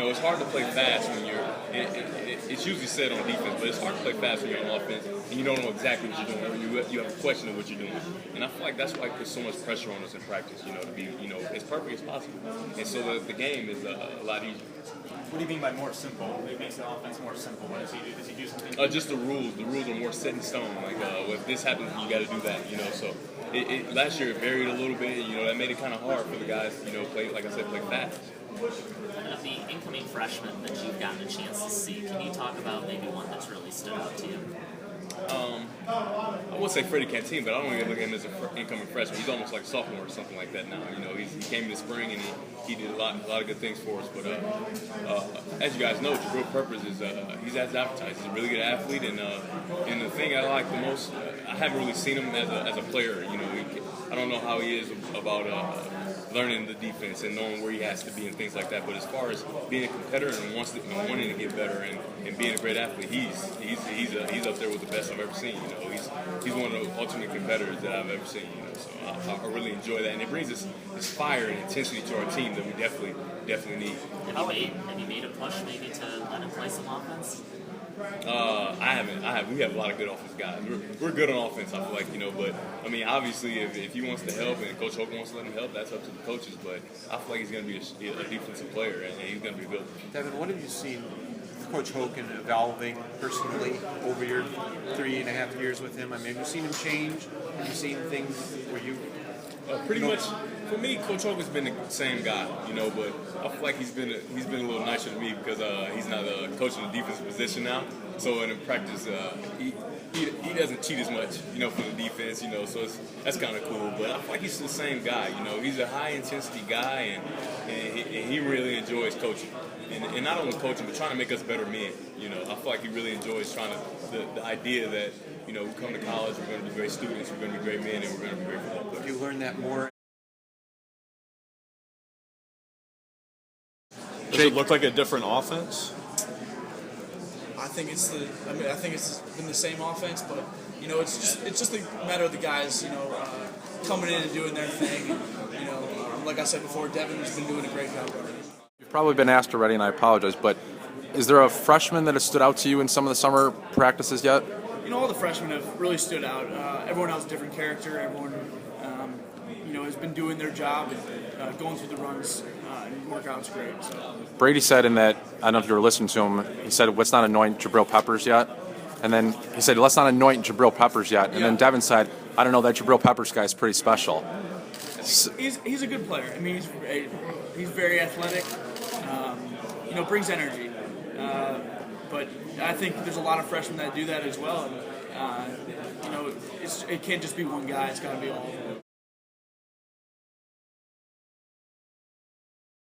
it's hard to play fast when it's usually said on defense, but it's hard to play fast when you're on offense and you don't know exactly what you're doing, or you have a question of what you're doing. And I feel like that's why it puts so much pressure on us in practice, to be, as perfect as possible. And so the game is a lot easier. What do you mean by more simple? It makes the offense more simple. What does he do? Does he do something? Just the rules. The rules are more set in stone. Like, if this happens, you got to do that. So last year it varied a little bit. That made it kind of hard for the guys. Play, like I said, play fast. Of the incoming freshmen that you've gotten a chance to see, can you talk about maybe one that's really stood out to you? I would say Freddie Canteen, but I don't even look at him as an incoming freshman. He's almost like a sophomore or something like that now. He came in the spring and he did a lot of good things for us. But as you guys know, Jabril Peppers he's as advertised. He's a really good athlete, and the thing I like the most, I haven't really seen him as a player. I don't know how he is about learning the defense and knowing where he has to be and things like that. But as far as being a competitor and wanting to get better and being a great athlete, he's up there with the best I've ever seen. He's one of the ultimate competitors that I've ever seen. So I really enjoy that, and it brings this fire and intensity to our team that we definitely need. Have you made a push maybe to let him play some offense? I haven't. We have a lot of good offense guys. We're good on offense, I feel like, but I mean, obviously, if he wants to help and Coach Hogan wants to let him help, that's up to the coaches. But I feel like he's going to be a defensive player, and he's going to be good. Devin, what have you seen Coach Hogan evolving personally over your 3.5 years with him? I mean, have you seen him change? Have you seen things where you... Pretty much, for me, Coach Hogan's been the same guy, but I feel like he's been a little nicer to me because he's not coaching the defensive position now. So in practice, he doesn't cheat as much, for the defense, so that's kind of cool. But I feel like he's the same guy, he's a high intensity guy, and he really enjoys coaching. And not only coaching, but trying to make us better men. I feel like he really enjoys the idea that, we come to college, we're going to be great students, we're going to be great men, and we're going to be great football players. You learn that more. Does it look like a different offense? I think it's been the same offense, but it's just a matter of the guys coming in and doing their thing. And, like I said before, Devin's been doing a great job already. You've probably been asked already, and I apologize, but is there a freshman that has stood out to you in some of the summer practices yet? All the freshmen have really stood out. Everyone has a different character. Everyone, has been doing their job and going through the runs and workouts great. So. Brady said in that, I don't know if you were listening to him, he said, let's not anoint Jabril Peppers yet. And then he said, let's not anoint Jabril Peppers yet. And then Devin said, I don't know, that Jabril Peppers guy is pretty special. He's a good player. I mean, he's very athletic. Brings energy. But I think there's a lot of freshmen that do that as well. And, it can't just be one guy. It's got to be all of them.